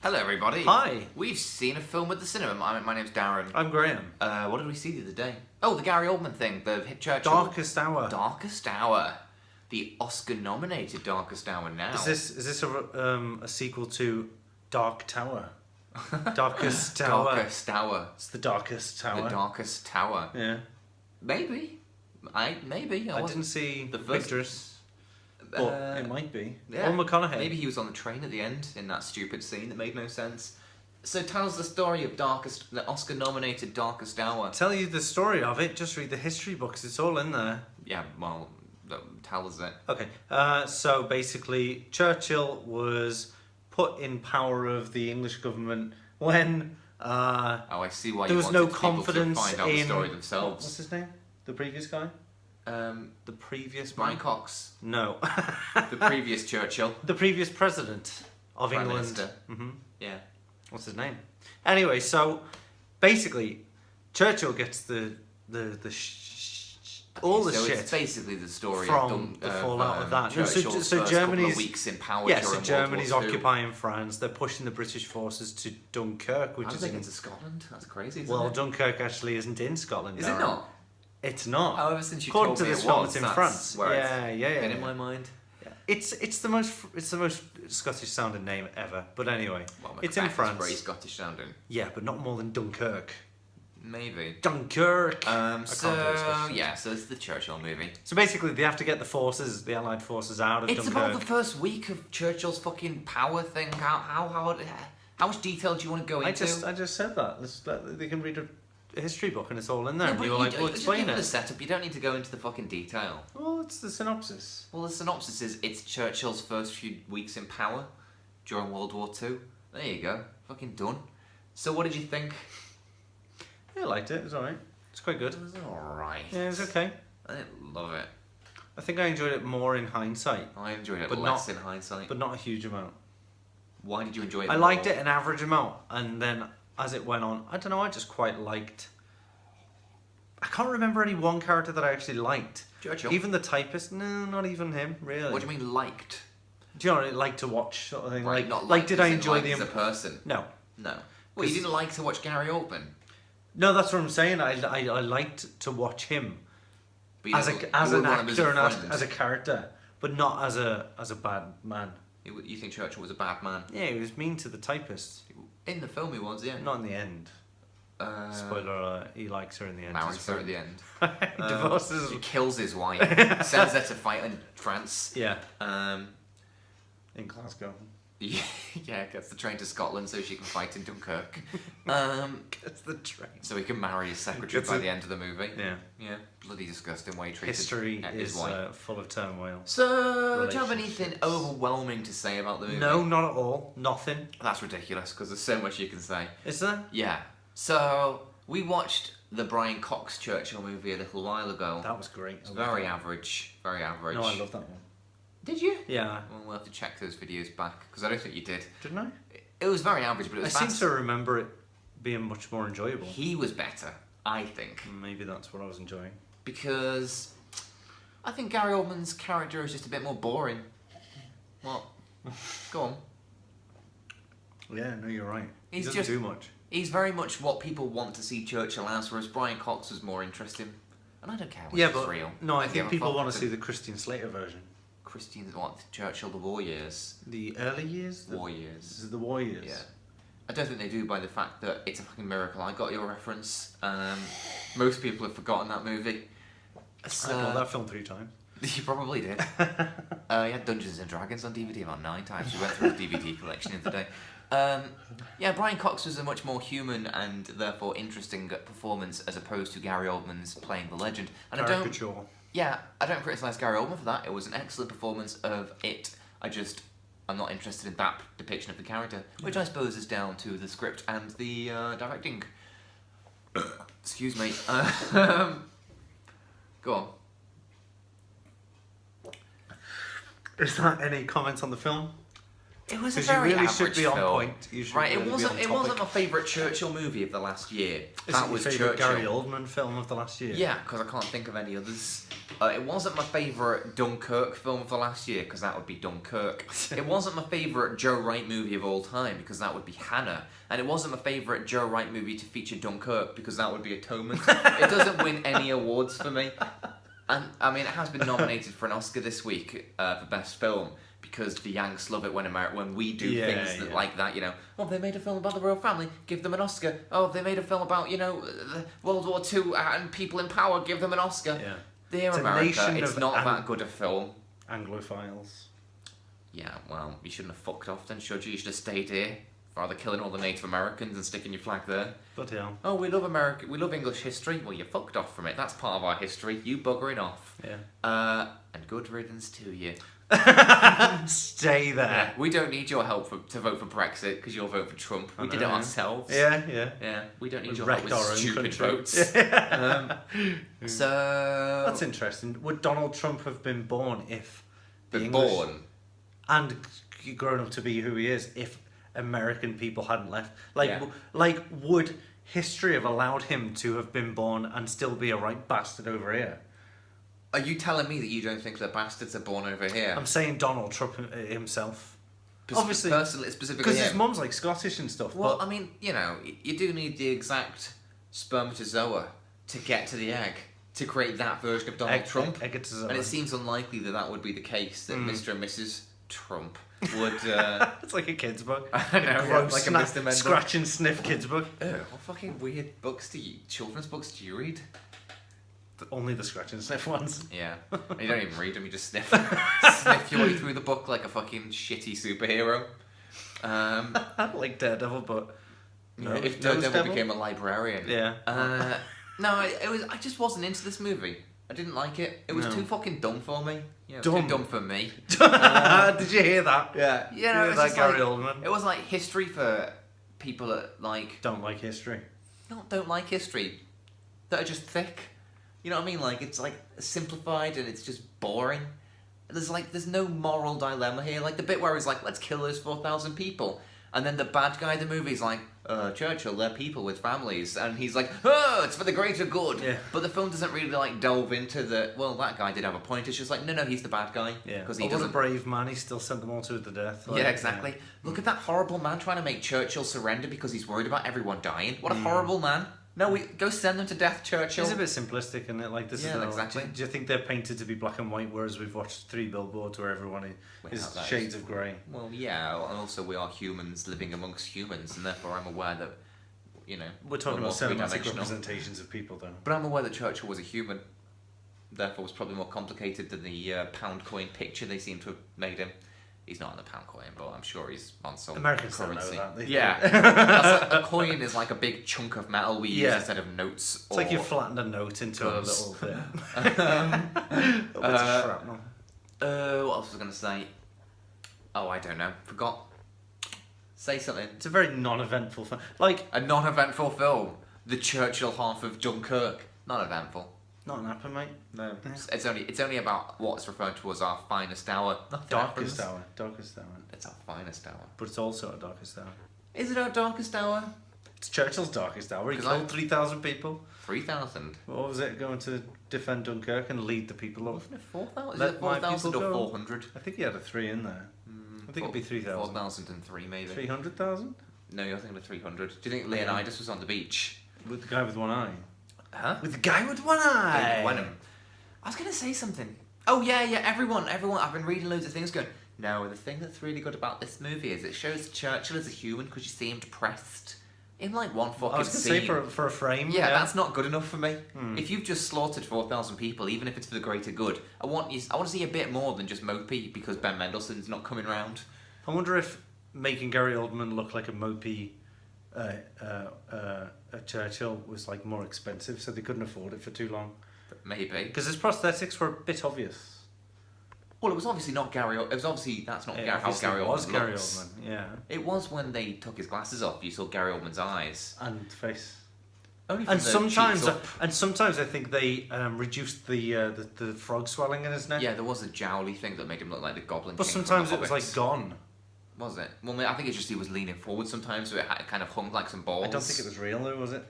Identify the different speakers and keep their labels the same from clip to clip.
Speaker 1: Hello, everybody.
Speaker 2: Hi.
Speaker 1: We've seen a film at the cinema. My name's Darren.
Speaker 2: I'm Graham.
Speaker 1: What did we see the other day? Oh, the Gary Oldman thing. The hit Churchill.
Speaker 2: Darkest Hour.
Speaker 1: Darkest Hour. The Oscar-nominated Darkest Hour now.
Speaker 2: Is this a sequel to Dark Tower? Darkest Tower.
Speaker 1: Darkest Hour.
Speaker 2: It's the Darkest Tower.
Speaker 1: The Darkest Tower.
Speaker 2: Yeah.
Speaker 1: Maybe. I
Speaker 2: didn't see
Speaker 1: the first
Speaker 2: pictures. But it might be.
Speaker 1: Yeah.
Speaker 2: Or McConaughey.
Speaker 1: Maybe he was on the train at the end in that stupid scene that made no sense. So it tells the story of the Oscar-nominated Darkest Hour.
Speaker 2: Tell you the story of it, just read the history books. It's all in there.
Speaker 1: Yeah, well, tell us it.
Speaker 2: Okay. So basically, Churchill was put in power of the English government when
Speaker 1: I see why
Speaker 2: there
Speaker 1: you
Speaker 2: was
Speaker 1: wanted
Speaker 2: no
Speaker 1: people
Speaker 2: confidence
Speaker 1: to find out the
Speaker 2: in
Speaker 1: story themselves.
Speaker 2: What's his name? The previous guy?
Speaker 1: The previous Brian Cox.
Speaker 2: No.
Speaker 1: The previous Churchill.
Speaker 2: The previous president of
Speaker 1: Prime
Speaker 2: England.
Speaker 1: Minister.
Speaker 2: Mm-hmm.
Speaker 1: Yeah.
Speaker 2: What's his name? Anyway, so basically, Churchill gets all the
Speaker 1: so
Speaker 2: shit
Speaker 1: it's basically the story
Speaker 2: from the fallout of that. No,
Speaker 1: Churchill's
Speaker 2: so
Speaker 1: first
Speaker 2: Germany's
Speaker 1: couple of weeks in power.
Speaker 2: yeah,
Speaker 1: during
Speaker 2: so Germany's
Speaker 1: World War II.
Speaker 2: occupying France. They're pushing the British forces to Dunkirk, which
Speaker 1: I was
Speaker 2: is
Speaker 1: thinking
Speaker 2: in
Speaker 1: to Scotland. That's crazy. Isn't
Speaker 2: well,
Speaker 1: it?
Speaker 2: Dunkirk actually isn't in Scotland.
Speaker 1: Is
Speaker 2: Darren.
Speaker 1: it not?
Speaker 2: It's not.
Speaker 1: However, since you
Speaker 2: According
Speaker 1: told
Speaker 2: to
Speaker 1: me
Speaker 2: this
Speaker 1: it
Speaker 2: film,
Speaker 1: was,
Speaker 2: it's in
Speaker 1: that's
Speaker 2: France.
Speaker 1: where
Speaker 2: Yeah.
Speaker 1: been in my mind.
Speaker 2: It's the most Scottish sounding name ever. But anyway,
Speaker 1: Well,
Speaker 2: it's in
Speaker 1: Macbeth is
Speaker 2: France.
Speaker 1: very Scottish sounding.
Speaker 2: Yeah, but not more than Dunkirk.
Speaker 1: Maybe.
Speaker 2: Dunkirk.
Speaker 1: So it's the Churchill movie.
Speaker 2: So basically, they have to get the Allied forces out of
Speaker 1: It's
Speaker 2: Dunkirk.
Speaker 1: about the first week of Churchill's fucking power thing. How much detail do you want to go into?
Speaker 2: I just said that. They can read a history book and it's all in there.
Speaker 1: Yeah,
Speaker 2: and
Speaker 1: but
Speaker 2: you're like,
Speaker 1: you
Speaker 2: we'll
Speaker 1: just
Speaker 2: explain
Speaker 1: give
Speaker 2: it.
Speaker 1: the setup. You don't need to go into the fucking detail.
Speaker 2: Well, it's the synopsis.
Speaker 1: Well, the synopsis is it's Churchill's first few weeks in power during World War II. There you go. Fucking done. So what did you think?
Speaker 2: Yeah, I liked it. It was alright. It's quite good.
Speaker 1: It was alright.
Speaker 2: Yeah, it's okay.
Speaker 1: I didn't love it.
Speaker 2: I think I enjoyed it more in hindsight,
Speaker 1: I enjoyed it
Speaker 2: But
Speaker 1: less
Speaker 2: not-
Speaker 1: in hindsight.
Speaker 2: but not a huge amount.
Speaker 1: Why did you enjoy it
Speaker 2: I
Speaker 1: more?
Speaker 2: liked it an average amount, and then as it went on, I don't know, I just quite liked... I can't remember any one character that I actually liked.
Speaker 1: Churchill.
Speaker 2: Even the typist, no, not even him, really.
Speaker 1: What do you mean liked?
Speaker 2: Do you know what I like to watch sort of thing?
Speaker 1: Right,
Speaker 2: like,
Speaker 1: not
Speaker 2: like did
Speaker 1: as
Speaker 2: I
Speaker 1: in
Speaker 2: enjoy
Speaker 1: liked
Speaker 2: the...
Speaker 1: as a person?
Speaker 2: No.
Speaker 1: No. Well, you
Speaker 2: 'Cause-
Speaker 1: didn't like to watch Gary Oldman?
Speaker 2: No, that's what I'm saying. I liked to watch him
Speaker 1: But you
Speaker 2: as
Speaker 1: didn't-
Speaker 2: an
Speaker 1: you wouldn't want him
Speaker 2: actor and
Speaker 1: friend.
Speaker 2: as a character, but not as a bad man.
Speaker 1: You think Churchill was a bad man?
Speaker 2: Yeah, he was mean to the typist.
Speaker 1: In the film he was, yeah.
Speaker 2: Not in the end. Spoiler alert, he likes her in the end.
Speaker 1: Marries her at the end.
Speaker 2: Divorces.
Speaker 1: He kills his wife. Sends her to fight in France.
Speaker 2: Yeah,
Speaker 1: Um,
Speaker 2: in Glasgow.
Speaker 1: yeah, gets the train to Scotland so she can fight in Dunkirk.
Speaker 2: It's the train.
Speaker 1: So he can marry his secretary
Speaker 2: It's
Speaker 1: by
Speaker 2: a-
Speaker 1: the end of the movie.
Speaker 2: Yeah.
Speaker 1: Yeah, bloody disgusting way he treated
Speaker 2: History
Speaker 1: his
Speaker 2: is
Speaker 1: wife.
Speaker 2: full of turmoil.
Speaker 1: So, do you have
Speaker 2: relationships.
Speaker 1: anything overwhelming to say about the movie?
Speaker 2: No, not at all. Nothing.
Speaker 1: That's ridiculous because there's so much you can say.
Speaker 2: Is there?
Speaker 1: Yeah. So, we watched the Brian Cox Churchill movie a little while ago.
Speaker 2: That was great.
Speaker 1: It's very average. Very average.
Speaker 2: No, I love that one.
Speaker 1: Did you?
Speaker 2: Yeah.
Speaker 1: Well, we'll have to check those videos back because I don't think you did.
Speaker 2: Didn't I?
Speaker 1: It was very average, but it
Speaker 2: I
Speaker 1: was
Speaker 2: seem
Speaker 1: fast.
Speaker 2: to remember it being much more enjoyable.
Speaker 1: He was better, I think,
Speaker 2: Maybe that's what I was enjoying.
Speaker 1: because I think Gary Oldman's character is just a bit more boring. What? Go on.
Speaker 2: Yeah, no, you're right.
Speaker 1: He's
Speaker 2: he doesn't
Speaker 1: just-
Speaker 2: do much.
Speaker 1: He's very much what people want to see Churchill as, whereas Brian Cox was more interesting. And I don't care which
Speaker 2: Yeah,
Speaker 1: is
Speaker 2: but
Speaker 1: real.
Speaker 2: no, I
Speaker 1: don't
Speaker 2: think
Speaker 1: give a
Speaker 2: people
Speaker 1: fuck.
Speaker 2: want to see the Christian Slater version.
Speaker 1: Christian, what? Churchill, the war years.
Speaker 2: The early years?
Speaker 1: War
Speaker 2: This
Speaker 1: years.
Speaker 2: is the war years.
Speaker 1: Yeah. I don't think they do by the fact that it's a fucking miracle. I got your reference. Most people have forgotten that movie. So,
Speaker 2: I bought that film 3 times.
Speaker 1: You probably did. You had Dungeons and Dragons on DVD about 9 times. We went through the DVD collection the other day. Yeah, Brian Cox was a much more human and therefore interesting performance as opposed to Gary Oldman's playing the legend. And
Speaker 2: Caricature.
Speaker 1: I don't criticise Gary Oldman for that. It was an excellent performance of it. I'm not interested in that depiction of the character, which I suppose is down to the script and the directing. Excuse me. Go on.
Speaker 2: Is that any comments on the film?
Speaker 1: It was a
Speaker 2: Because you
Speaker 1: very
Speaker 2: really
Speaker 1: average
Speaker 2: should be on
Speaker 1: film.
Speaker 2: point. You should
Speaker 1: Right,
Speaker 2: really
Speaker 1: it wasn't.
Speaker 2: be on
Speaker 1: It wasn't my
Speaker 2: topic.
Speaker 1: favourite Churchill movie of the last year.
Speaker 2: Is
Speaker 1: That
Speaker 2: it
Speaker 1: was
Speaker 2: your favourite
Speaker 1: Churchill.
Speaker 2: Gary Oldman film of the last year?
Speaker 1: Yeah, because I can't think of any others. It wasn't my favourite Dunkirk film of the last year, because that would be Dunkirk. It wasn't my favourite Joe Wright movie of all time, because that would be Hannah. And it wasn't my favourite Joe Wright movie to feature Dunkirk, because that would be Atonement. It doesn't win any awards for me. And, I mean, it has been nominated for an Oscar this week for Best Film, because the Yanks love it when we do things like that, you know. Oh, they made a film about the royal family, give them an Oscar. Oh, they made a film about, you know, World War II and people in power, give them an Oscar.
Speaker 2: Yeah.
Speaker 1: Dear
Speaker 2: It's a
Speaker 1: America,
Speaker 2: nation
Speaker 1: it's
Speaker 2: of
Speaker 1: not that good a film.
Speaker 2: Anglophiles.
Speaker 1: Yeah, well, you shouldn't have fucked off then, should you? You should have stayed here, rather killing all the Native Americans and sticking your flag there.
Speaker 2: But yeah.
Speaker 1: Oh, we love America, we love English history. Well, you fucked off from it. That's part of our history. You buggering off.
Speaker 2: Yeah.
Speaker 1: And good riddance to you.
Speaker 2: Stay there.
Speaker 1: Yeah, we don't need your help to vote for Brexit because you'll vote for Trump. We did it ourselves.
Speaker 2: Yeah.
Speaker 1: We don't need
Speaker 2: We
Speaker 1: your help
Speaker 2: wrecked
Speaker 1: with
Speaker 2: our own
Speaker 1: stupid
Speaker 2: country.
Speaker 1: votes. So
Speaker 2: That's interesting. Would Donald Trump have been born if the
Speaker 1: been
Speaker 2: English
Speaker 1: born.
Speaker 2: and grown up to be who he is if American people hadn't left?
Speaker 1: Yeah.
Speaker 2: Would history have allowed him to have been born and still be a right bastard over here?
Speaker 1: Are you telling me that you don't think that bastards are born over here?
Speaker 2: I'm saying Donald Trump himself. Obviously,
Speaker 1: specifically
Speaker 2: because his
Speaker 1: him.
Speaker 2: mum's like Scottish and stuff.
Speaker 1: Well,
Speaker 2: but
Speaker 1: I mean, you know, you do need the exact spermatozoa to get to the egg to create that version of Donald Trump.
Speaker 2: Eggatozoa.
Speaker 1: And it seems unlikely that that would be the case, that Mr. and Mrs. Trump would...
Speaker 2: it's like a kid's book.
Speaker 1: I know,
Speaker 2: Gross,
Speaker 1: like a Mr. Mendel.
Speaker 2: scratch and sniff kid's book.
Speaker 1: What fucking weird children's books do you read?
Speaker 2: Only the scratch and sniff ones.
Speaker 1: Yeah. And you don't even read them, you just sniff your way through the book like a fucking shitty superhero.
Speaker 2: Like Daredevil, but
Speaker 1: no, if Daredevil became a librarian.
Speaker 2: Yeah.
Speaker 1: No, I just wasn't into this movie. I didn't like it. It was too fucking dumb for me. Yeah, it was too dumb for me.
Speaker 2: Did you hear that?
Speaker 1: Yeah. Yeah, no, it was
Speaker 2: that
Speaker 1: just
Speaker 2: Gary
Speaker 1: like,
Speaker 2: Oldman.
Speaker 1: It was like history for people that like...
Speaker 2: Don't like history.
Speaker 1: Don't like history. That are just thick. You know what I mean? Like, it's like simplified and it's just boring. There's no moral dilemma here. Like the bit where he's like, let's kill those 4,000 people. And then the bad guy in the movie's like, Churchill, they're people with families. And he's like, oh, it's for the greater good.
Speaker 2: Yeah.
Speaker 1: But the film doesn't really like delve into well, that guy did have a point. It's just like, no, he's the bad guy.
Speaker 2: Yeah.
Speaker 1: Because he
Speaker 2: What a
Speaker 1: doesn't...
Speaker 2: brave man. He still sent them all to the death.
Speaker 1: Yeah, exactly. Look at that horrible man trying to make Churchill surrender because he's worried about everyone dying. What a horrible man. No, go send them to death, Churchill.
Speaker 2: It's a bit simplistic, isn't it? Like this
Speaker 1: Yeah,
Speaker 2: is
Speaker 1: exactly.
Speaker 2: Do you think they're painted to be black and white, whereas we've watched 3 billboards where everyone is
Speaker 1: that
Speaker 2: shades of grey?
Speaker 1: Well, yeah, and also we are humans living amongst humans, and therefore I'm aware that, you know...
Speaker 2: We're talking
Speaker 1: more
Speaker 2: about cinematic
Speaker 1: three-dimensional.
Speaker 2: representations of people, though.
Speaker 1: But I'm aware that Churchill was a human. Therefore, was probably more complicated than the pound coin picture they seem to have made him. He's not on the pound coin, but I'm sure he's on some
Speaker 2: Americans
Speaker 1: currency.
Speaker 2: don't know that.
Speaker 1: Yeah, a coin is like a big chunk of metal we use instead of notes.
Speaker 2: It's like you flattened a note into
Speaker 1: guns.
Speaker 2: a little bit. a bit of shrapnel.
Speaker 1: What else was I going to say? Oh, I don't know. Forgot. Say something.
Speaker 2: It's a very non-eventful film. Like
Speaker 1: A non-eventful film. The Churchill half of Dunkirk. Not eventful.
Speaker 2: not an apple, mate.
Speaker 1: No. It's only about what's referred to as our finest hour. Nothing
Speaker 2: Darkest
Speaker 1: happens.
Speaker 2: Darkest hour.
Speaker 1: It's our finest hour.
Speaker 2: But it's also our darkest hour.
Speaker 1: Is it our darkest hour?
Speaker 2: It's Churchill's darkest hour. He
Speaker 1: 'Cause
Speaker 2: killed 3,000 people.
Speaker 1: 3,000.
Speaker 2: What was it? Going to defend Dunkirk and lead the people up.
Speaker 1: Wasn't it 4,000? Is
Speaker 2: Let
Speaker 1: it
Speaker 2: my
Speaker 1: 4,000
Speaker 2: people
Speaker 1: or
Speaker 2: go.
Speaker 1: 400?
Speaker 2: I think he had a 3 in there. I think it'd be 3,000.
Speaker 1: 4,003 maybe.
Speaker 2: 300,000?
Speaker 1: No, you're thinking of 300. Do you think Leonidas was on the beach?
Speaker 2: With the guy with one eye.
Speaker 1: Huh?
Speaker 2: With the guy with one eye!
Speaker 1: Wenham. I was going to say something. Oh, yeah, everyone. I've been reading loads of things going, no, the thing that's really good about this movie is it shows Churchill as a human because you see him depressed in like one fucking
Speaker 2: I was going to
Speaker 1: scene.
Speaker 2: say for a frame.
Speaker 1: Yeah, that's not good enough for me.
Speaker 2: Mm.
Speaker 1: If you've just slaughtered 4,000 people, even if it's for the greater good, I want to see a bit more than just mopey because Ben Mendelsohn's not coming round.
Speaker 2: I wonder if making Gary Oldman look like a mopey Churchill was like more expensive, so they couldn't afford it for too long.
Speaker 1: Maybe.
Speaker 2: Because his prosthetics were a bit obvious.
Speaker 1: Well, it was obviously not Gary. It was obviously that's not
Speaker 2: It
Speaker 1: how
Speaker 2: obviously
Speaker 1: Gary
Speaker 2: was
Speaker 1: Oldman
Speaker 2: Gary
Speaker 1: looks.
Speaker 2: Oldman, yeah.
Speaker 1: It was when they took his glasses off. You saw Gary Oldman's eyes.
Speaker 2: And face.
Speaker 1: Only from
Speaker 2: And
Speaker 1: the
Speaker 2: sometimes,
Speaker 1: cheeks up.
Speaker 2: I think they reduced the frog swelling in his neck.
Speaker 1: Yeah, there was a jowly thing that made him look like the goblin.
Speaker 2: But
Speaker 1: King from
Speaker 2: sometimes
Speaker 1: the
Speaker 2: it was like
Speaker 1: Hobbits.
Speaker 2: gone.
Speaker 1: Was it? Well, I think it's just he was leaning forward sometimes, so it kind of hung like some balls.
Speaker 2: I don't think it was real though, was it?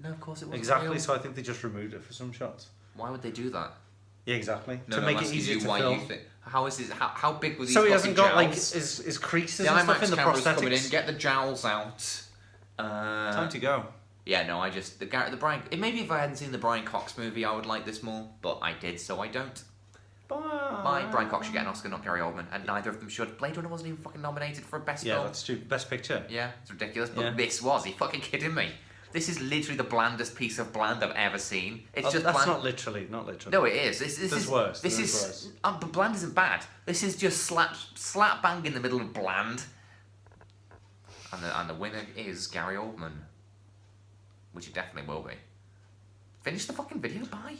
Speaker 1: No, of course it wasn't
Speaker 2: Exactly,
Speaker 1: real.
Speaker 2: so I think they just removed it for some shots.
Speaker 1: Why would they do that?
Speaker 2: Yeah, exactly.
Speaker 1: No,
Speaker 2: to
Speaker 1: no,
Speaker 2: make
Speaker 1: I'm
Speaker 2: it
Speaker 1: asking
Speaker 2: easier
Speaker 1: you
Speaker 2: to
Speaker 1: why
Speaker 2: film.
Speaker 1: you think. How is his? How big were these?
Speaker 2: So he hasn't
Speaker 1: fucking
Speaker 2: got like
Speaker 1: jowls?
Speaker 2: his creases
Speaker 1: The
Speaker 2: and stuff
Speaker 1: IMAX
Speaker 2: in the
Speaker 1: camera's
Speaker 2: prosthetics.
Speaker 1: coming in. Get the jowls out.
Speaker 2: Time to go.
Speaker 1: Yeah, no, I just the Brian. Maybe if I hadn't seen the Brian Cox movie, I would like this more. But I did, so I don't.
Speaker 2: Bye.
Speaker 1: Brian Cox should get an Oscar, not Gary Oldman, and neither of them should. Blade Runner wasn't even fucking nominated for a best
Speaker 2: Yeah,
Speaker 1: film.
Speaker 2: that's true. Best picture.
Speaker 1: Yeah, it's ridiculous. But
Speaker 2: Yeah.
Speaker 1: this was. Are you fucking kidding me? This is literally the blandest piece of bland I've ever seen. It's just
Speaker 2: that's
Speaker 1: bland.
Speaker 2: not literally.
Speaker 1: No, it is. This
Speaker 2: There's
Speaker 1: is
Speaker 2: worse.
Speaker 1: This
Speaker 2: There's
Speaker 1: is.
Speaker 2: worse.
Speaker 1: But bland isn't bad. This is just slap bang in the middle of bland. And the winner is Gary Oldman, which it definitely will be. Finish the fucking video, bye.